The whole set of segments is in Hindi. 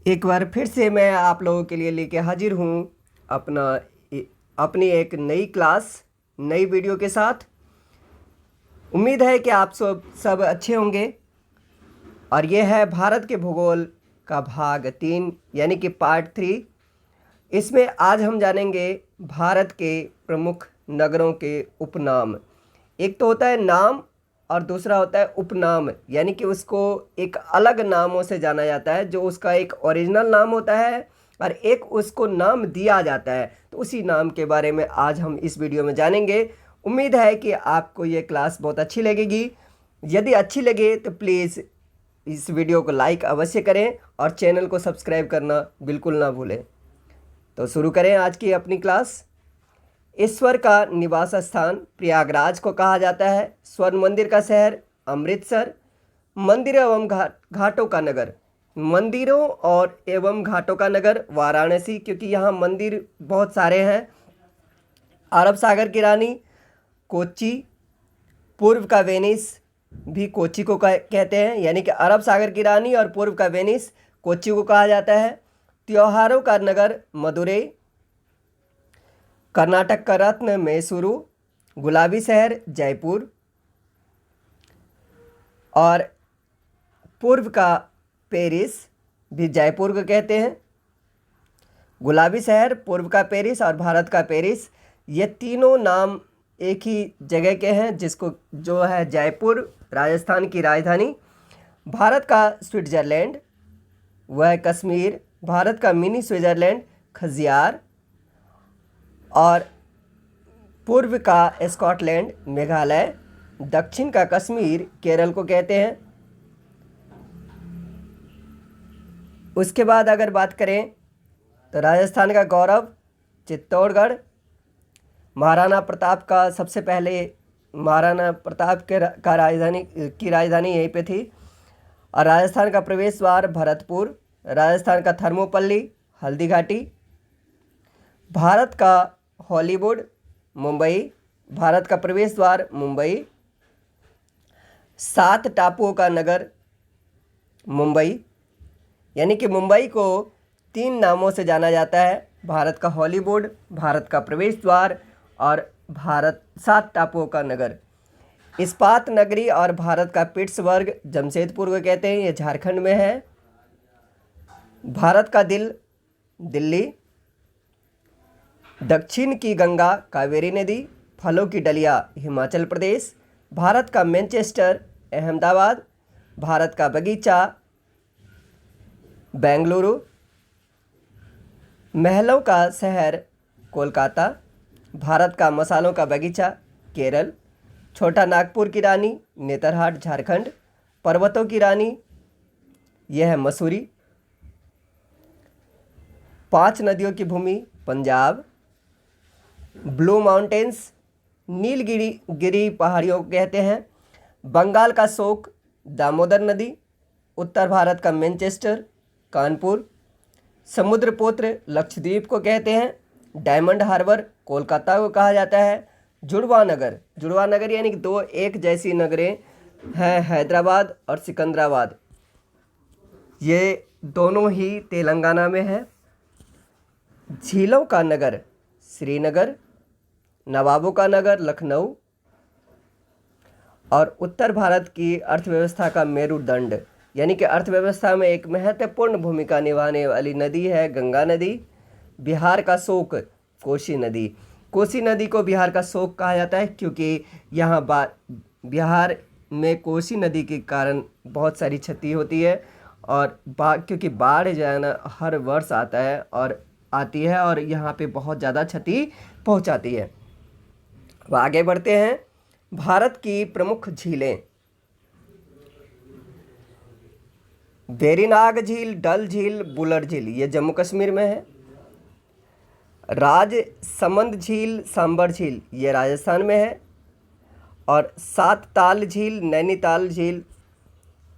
एक बार फिर से मैं आप लोगों के लिए लेके हाजिर हूँ अपना अपनी एक नई क्लास नई वीडियो के साथ। उम्मीद है कि आप सब अच्छे होंगे। और ये है भारत के भूगोल का भाग 3 यानी कि पार्ट 3। इसमें आज हम जानेंगे भारत के प्रमुख नगरों के उपनाम। एक तो होता है नाम और दूसरा होता है उपनाम, यानी कि उसको एक अलग नामों से जाना जाता है, जो उसका एक ओरिजिनल नाम होता है और एक उसको नाम दिया जाता है। तो उसी नाम के बारे में आज हम इस वीडियो में जानेंगे। उम्मीद है कि आपको ये क्लास बहुत अच्छी लगेगी। यदि अच्छी लगे तो प्लीज़ इस वीडियो को लाइक अवश्य करें और चैनल को सब्सक्राइब करना बिल्कुल ना भूलें। तो शुरू करें आज की अपनी क्लास। ईश्वर का निवास स्थान प्रयागराज को कहा जाता है। स्वर्ण मंदिर का शहर अमृतसर। मंदिर एवं घाटों का नगर, मंदिरों और एवं घाटों का नगर वाराणसी, क्योंकि यहाँ मंदिर बहुत सारे हैं। अरब सागर की रानी कोच्चि। पूर्व का वेनिस भी कोच्चि को कहते हैं, यानी कि अरब सागर की रानी और पूर्व का वेनिस कोच्चि को कहा जाता है। त्योहारों का नगर मदुरई। कर्नाटक का रत्न मैसूरू। गुलाबी शहर जयपुर। और पूर्व का पेरिस भी जयपुर को कहते हैं। गुलाबी शहर, पूर्व का पेरिस और भारत का पेरिस, ये तीनों नाम एक ही जगह के हैं, जिसको जो है जयपुर राजस्थान की राजधानी। भारत का स्विट्ज़रलैंड वह कश्मीर। भारत का मिनी स्विट्ज़रलैंड खजियार। और पूर्व का स्कॉटलैंड मेघालय। दक्षिण का कश्मीर केरल को कहते हैं। उसके बाद अगर बात करें तो राजस्थान का गौरव चित्तौड़गढ़। महाराणा प्रताप का सबसे पहले महाराणा प्रताप का राजधानी यहीं पे थी। और राजस्थान का प्रवेश द्वार भरतपुर। राजस्थान का थर्मोपल्ली हल्दीघाटी। भारत का हॉलीवुड मुंबई। भारत का प्रवेश द्वार मुंबई। 7 टापुओं का नगर मुंबई, यानी कि मुंबई को 3 नामों से जाना जाता है। भारत का हॉलीवुड, भारत का प्रवेश द्वार और भारत 7 टापुओं का नगर। इस्पात नगरी और भारत का पिट्सबर्ग जमशेदपुर को कहते हैं, ये झारखंड में है। भारत का दिल दिल्ली। दक्षिण की गंगा कावेरी नदी। फलों की डलिया हिमाचल प्रदेश। भारत का मैनचेस्टर अहमदाबाद। भारत का बगीचा बेंगलुरु। महलों का शहर कोलकाता। भारत का मसालों का बगीचा केरल। छोटा नागपुर की रानी नेतरहाट झारखंड। पर्वतों की रानी यह है मसूरी। 5 नदियों की भूमि पंजाब। ब्लू माउंटेन्स नीलगिरी पहाड़ियों को कहते हैं। बंगाल का शोक दामोदर नदी। उत्तर भारत का मैनचेस्टर कानपुर। समुद्रपोत्र लक्षद्वीप को कहते हैं। डायमंड हार्बर कोलकाता को कहा जाता है। जुड़वा नगर यानी कि 2 एक जैसी नगरें हैं, हैदराबाद और सिकंदराबाद, ये दोनों ही तेलंगाना में है। झीलों का नगर श्रीनगर। नवाबों का नगर लखनऊ। और उत्तर भारत की अर्थव्यवस्था का मेरुदंड, यानी कि अर्थव्यवस्था में एक महत्वपूर्ण भूमिका निभाने वाली नदी है गंगा नदी। बिहार का शोक कोसी नदी। कोसी नदी को बिहार का शोक कहा जाता है, क्योंकि यहाँ बिहार में कोसी नदी के कारण बहुत सारी क्षति होती है। और क्योंकि बाढ़ जो है ना हर वर्ष आती है और यहाँ पे बहुत ज़्यादा क्षति पहुँचाती है। अब आगे बढ़ते हैं। भारत की प्रमुख झीलें वेरीनाग झील, डल झील, बुलर झील, ये जम्मू कश्मीर में है। राजसमंद झील, सांबर झील, ये राजस्थान में है। और 7 ताल झील, नैनीताल झील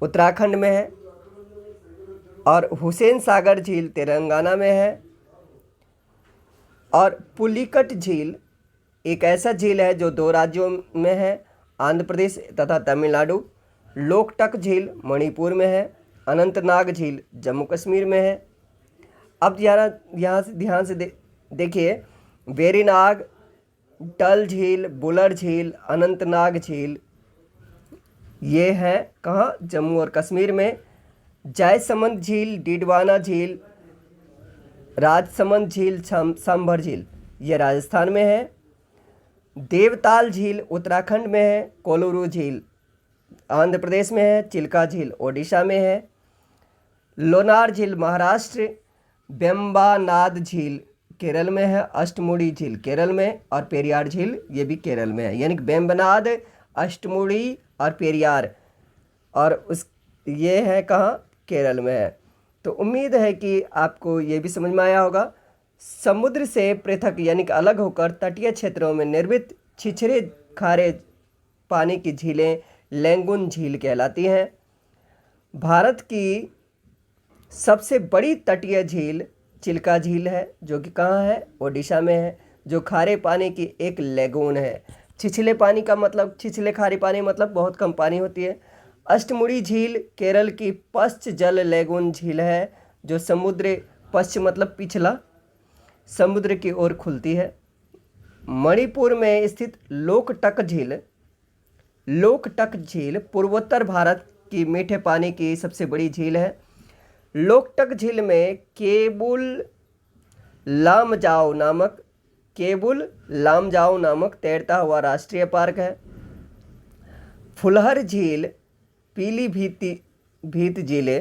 उत्तराखंड में है। और हुसैन सागर झील तेलंगाना में है। और पुलिकट झील एक ऐसा झील है जो 2 राज्यों में है, आंध्र प्रदेश तथा तमिलनाडु। लोकटक झील मणिपुर में है। अनंतनाग झील जम्मू कश्मीर में है। अब यहाँ से ध्यान से देखिए, वेरीनाग, डल झील, बुलर झील, अनंतनाग झील, ये है कहाँ, जम्मू और कश्मीर में। जयसमंद झील, डिडवाना झील, राजसमंद झील, सांभर झील, ये राजस्थान में है। देवताल झील उत्तराखंड में है। कोलूरू झील आंध्र प्रदेश में है। चिल्का झील ओडिशा में है। लोनार झील महाराष्ट्र। बेम्बानाद झील केरल में है। अष्टमुड़ी झील केरल में, और पेरियार झील ये भी केरल में है। यानी कि बेम्बनाद, अष्टमुड़ी और पेरियार, और उस ये है कहाँ, केरल में है। तो उम्मीद है कि आपको ये भी समझ में आया होगा। समुद्र से पृथक यानी कि अलग होकर तटीय क्षेत्रों में निर्मित छिछरे खारे पानी की झीलें लैंगून झील कहलाती हैं। भारत की सबसे बड़ी तटीय झील चिल्का झील है, जो कि कहाँ है, ओडिशा में है, जो खारे पानी की एक लैगून है। छिछले पानी का मतलब, छिछले खारे पानी मतलब बहुत कम पानी होती है। अष्टमुड़ी झील केरल की पश्च जल लैगून झील है, जो समुद्र, पश्च मतलब पिछला, समुद्र की ओर खुलती है। मणिपुर में स्थित लोकटक झील पूर्वोत्तर भारत की मीठे पानी की सबसे बड़ी झील है। लोकटक झील में केबुल लामजाओ नामक तैरता हुआ राष्ट्रीय पार्क है। फुलहर झील पीलीभीत जिले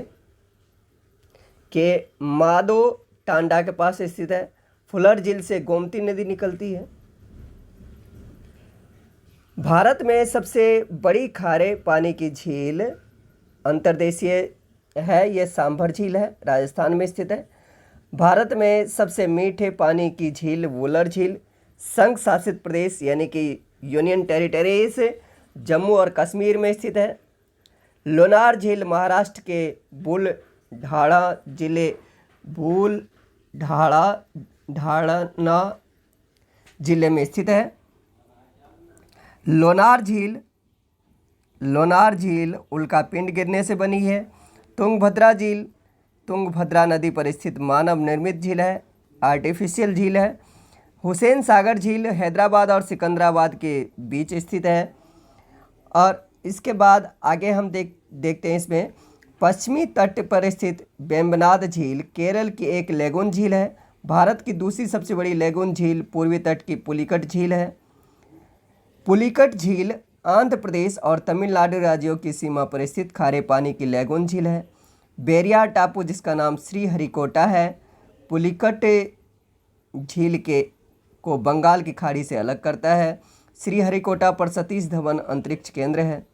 के मादो टांडा के पास स्थित है। फुलहर झील से गोमती नदी निकलती है। भारत में सबसे बड़ी खारे पानी की झील अंतर्देशीय है, यह सांभर झील है, राजस्थान में स्थित है। भारत में सबसे मीठे पानी की झील वुलर झील संघ शासित प्रदेश यानी कि यूनियन टेरिटरीज जम्मू और कश्मीर में स्थित है। लोनार झील महाराष्ट्र के बुलढाणा जिले में स्थित है। लोनार झील उल्कापिंड गिरने से बनी है। तुंगभद्रा झील तुंगभद्रा नदी पर स्थित मानव निर्मित झील है, आर्टिफिशियल झील है। हुसैन सागर झील हैदराबाद और सिकंदराबाद के बीच स्थित है। और इसके बाद आगे हम देखते हैं इसमें पश्चिमी तट पर स्थित वेम्बनाद झील केरल की एक लैगून झील है। भारत की दूसरी सबसे बड़ी लैगून झील पूर्वी तट की पुलिकट झील है। पुलिकट झील आंध्र प्रदेश और तमिलनाडु राज्यों की सीमा पर स्थित खारे पानी की लैगून झील है। बेरियार टापू जिसका नाम श्रीहरिकोटा है, पुलिकट झील को बंगाल की खाड़ी से अलग करता है। श्रीहरिकोटा पर सतीश धवन अंतरिक्ष केंद्र है।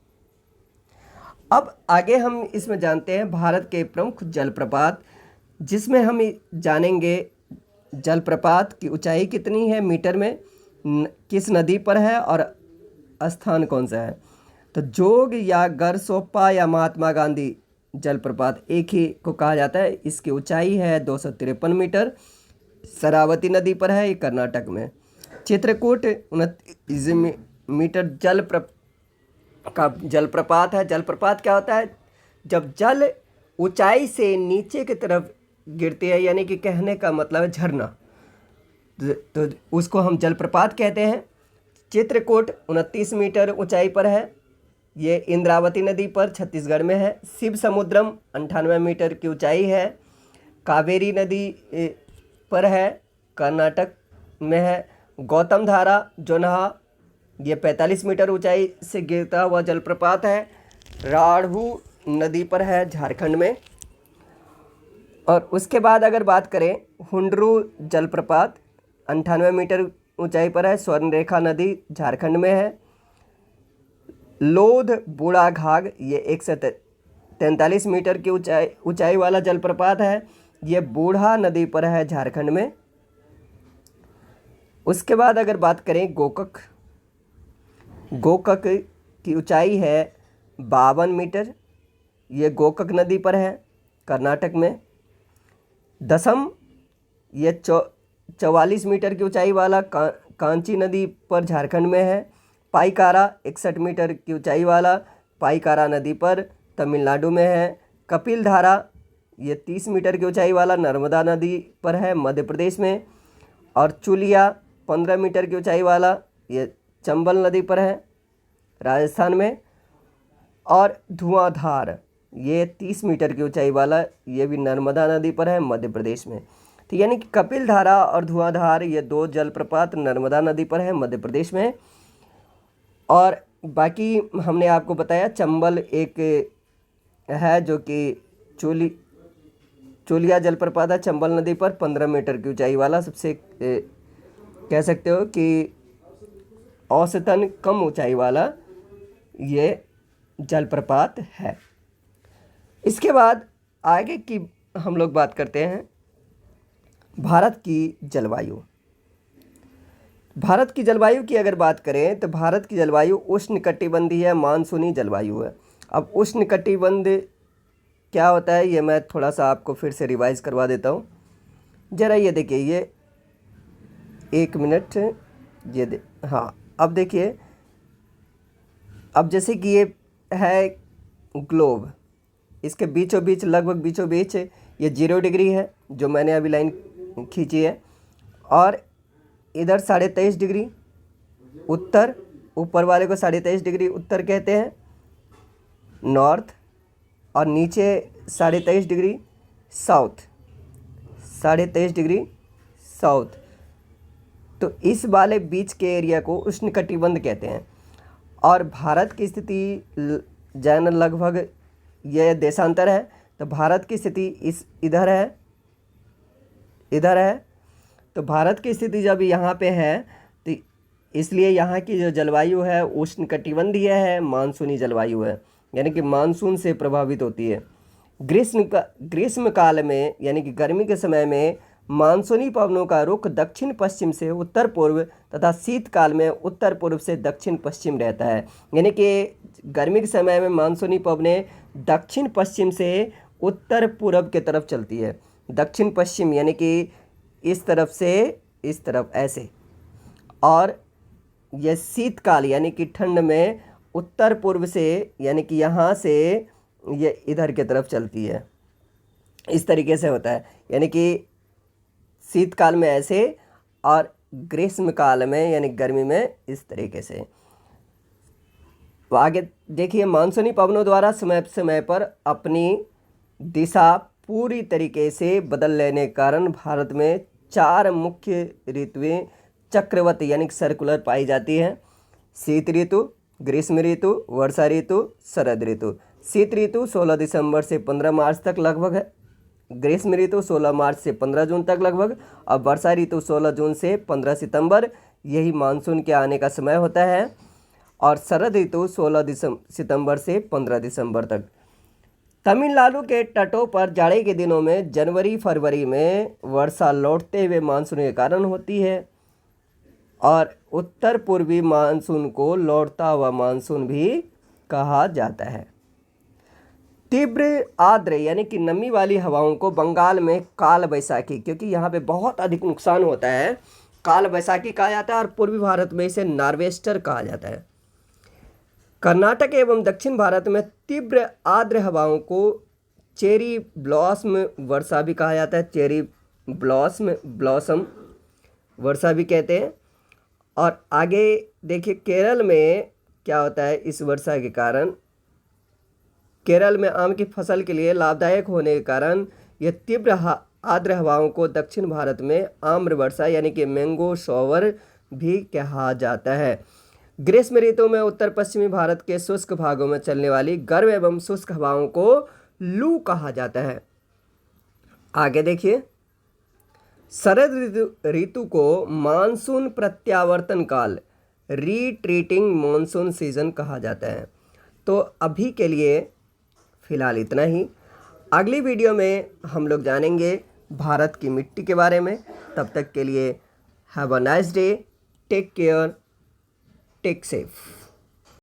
अब आगे हम इसमें जानते हैं भारत के प्रमुख जलप्रपात, जिसमें हम जानेंगे जलप्रपात की ऊंचाई कितनी है मीटर में, किस नदी पर है और स्थान कौन सा है। तो जोग या गरसोप्पा या महात्मा गांधी जलप्रपात एक ही को कहा जाता है। इसकी ऊंचाई है 253 मीटर, शरावती नदी पर है, ये कर्नाटक में। चित्रकूट 29 मीटर जलप्रपात है। जलप्रपात क्या होता है, जब जल ऊंचाई से नीचे की तरफ गिरती है, यानी कि कहने का मतलब है झरना, तो उसको हम जलप्रपात कहते हैं। चित्रकूट 29 मीटर ऊंचाई पर है, ये इंद्रावती नदी पर छत्तीसगढ़ में है। शिव समुद्रम 98 मीटर की ऊंचाई है, कावेरी नदी पर है, कर्नाटक में है। गौतम धारा जोन्हा ये 45 मीटर ऊंचाई से गिरता हुआ जलप्रपात है, राढ़ू नदी पर है, झारखंड में। और उसके बाद अगर बात करें हुंडरू जलप्रपात 98 मीटर ऊंचाई पर है, स्वर्णरेखा नदी झारखंड में है। लोध बूढ़ा घाघ ये 143 मीटर की ऊंचाई वाला जलप्रपात है, ये बूढ़ा नदी पर है, झारखंड में। उसके बाद अगर बात करें गोकक की ऊंचाई है 52 मीटर, ये गोकक नदी पर है, कर्नाटक में। दसम ये 44 मीटर की ऊंचाई वाला कांची नदी पर झारखंड में है। पाईकारा 61 मीटर की ऊंचाई वाला पाईकारा नदी पर तमिलनाडु में है। कपिल धारा ये 30 मीटर की ऊंचाई वाला नर्मदा नदी पर है मध्य प्रदेश में। और चुलिया 15 मीटर की ऊंचाई वाला ये चंबल नदी पर है राजस्थान में। और धुआंधार ये 30 मीटर की ऊंचाई वाला ये भी नर्मदा नदी पर है मध्य प्रदेश में। तो यानी कि कपिल धारा और धुआंधार ये 2 जलप्रपात नर्मदा नदी पर है मध्य प्रदेश में। और बाकी हमने आपको बताया चंबल एक है जो कि चोलिया जलप्रपात है चंबल नदी पर 15 मीटर की ऊंचाई वाला, सबसे कह सकते हो कि औसतन कम ऊंचाई वाला ये जलप्रपात है। इसके बाद आगे की हम लोग बात करते हैं भारत की जलवायु। भारत की जलवायु की अगर बात करें तो भारत की जलवायु उष्णकटिबंधीय मानसूनी जलवायु है। अब उष्णकटिबंध क्या होता है ये मैं थोड़ा सा आपको फिर से रिवाइज करवा देता हूँ। ज़रा ये देखिए, ये 1 मिनट, हाँ अब देखिए, अब जैसे कि ये है ग्लोब, इसके बीचों बीच लगभग बीचों बीच ये 0 डिग्री है जो मैंने अभी लाइन खींची है। और इधर 23.5 डिग्री उत्तर, ऊपर वाले को 23.5 डिग्री उत्तर कहते हैं नॉर्थ, और नीचे 23.5 डिग्री साउथ, 23.5 डिग्री साउथ। तो इस वाले बीच के एरिया को उष्णकटिबंध कहते हैं। और भारत की स्थिति जैन लगभग यह देशांतर है, तो भारत की स्थिति इधर है। तो भारत की स्थिति जब यहाँ पे है तो इसलिए यहाँ की जो जलवायु है उष्णकटिबंधीय है, मानसूनी जलवायु है, यानी कि मानसून से प्रभावित होती है। ग्रीष्म काल में यानी कि गर्मी के समय में मानसूनी पवनों का रुख दक्षिण पश्चिम से उत्तर पूर्व तथा शीतकाल में उत्तर पूर्व से दक्षिण पश्चिम रहता है। यानी कि गर्मी के समय में मानसूनी पवनें दक्षिण पश्चिम से उत्तर पूर्व के तरफ चलती है। दक्षिण पश्चिम यानी कि इस तरफ से इस तरफ ऐसे। और यह शीतकाल यानी कि ठंड में उत्तर पूर्व से यानी कि यहाँ से ये इधर की तरफ चलती है। इस तरीके से होता है, यानी कि शीतकाल में ऐसे और ग्रीष्म काल में यानी गर्मी में इस तरीके से। तो आगे देखिए, मानसूनी पवनों द्वारा समय समय पर अपनी दिशा पूरी तरीके से बदल लेने के कारण भारत में 4 मुख्य ऋतुएं चक्रवत यानी सर्कुलर पाई जाती हैं। शीत ऋतु, ग्रीष्म ऋतु, वर्षा ऋतु, शरद ऋतु। शीत ऋतु 16 दिसंबर से 15 मार्च तक लगभग है। ग्रीष्म ऋतु 16 मार्च से 15 जून तक लगभग। और वर्षा ऋतु 16 जून से 15 सितंबर, यही मानसून के आने का समय होता है। और शरद ऋतु 16 सितंबर से 15 दिसंबर तक। तमिलनाडु के तटों पर जाड़े के दिनों में जनवरी फरवरी में वर्षा लौटते हुए मानसून के कारण होती है। और उत्तर पूर्वी मानसून को लौटता हुआ मानसून भी कहा जाता है। तीव्र आर्द्र यानी कि नमी वाली हवाओं को बंगाल में काल बैसाखी, क्योंकि यहाँ पे बहुत अधिक नुकसान होता है, काल बैसाखी कहा जाता है। और पूर्वी भारत में इसे नार्वेस्टर कहा जाता है। कर्नाटक एवं दक्षिण भारत में तीव्र आर्द्र हवाओं को चेरी ब्लॉसम वर्षा भी कहा जाता है। चेरी ब्लॉसम वर्षा भी कहते हैं। और आगे देखिए, केरल में क्या होता है इस वर्षा के कारण। केरल में आम की फसल के लिए लाभदायक होने के कारण यह तीव्र आर्द्र हवाओं को दक्षिण भारत में आम्र वर्षा यानी कि मैंगो शॉवर भी कहा जाता है। ग्रीष्म ऋतु में उत्तर पश्चिमी भारत के शुष्क भागों में चलने वाली गर्म एवं शुष्क हवाओं को लू कहा जाता है। आगे देखिए, शरद ऋतु को मानसून प्रत्यावर्तन काल रिट्रीटिंग मानसून सीजन कहा जाता है। तो अभी के लिए फ़िलहाल इतना ही। अगली वीडियो में हम लोग जानेंगे भारत की मिट्टी के बारे में। तब तक के लिए have a nice day, take care, take safe.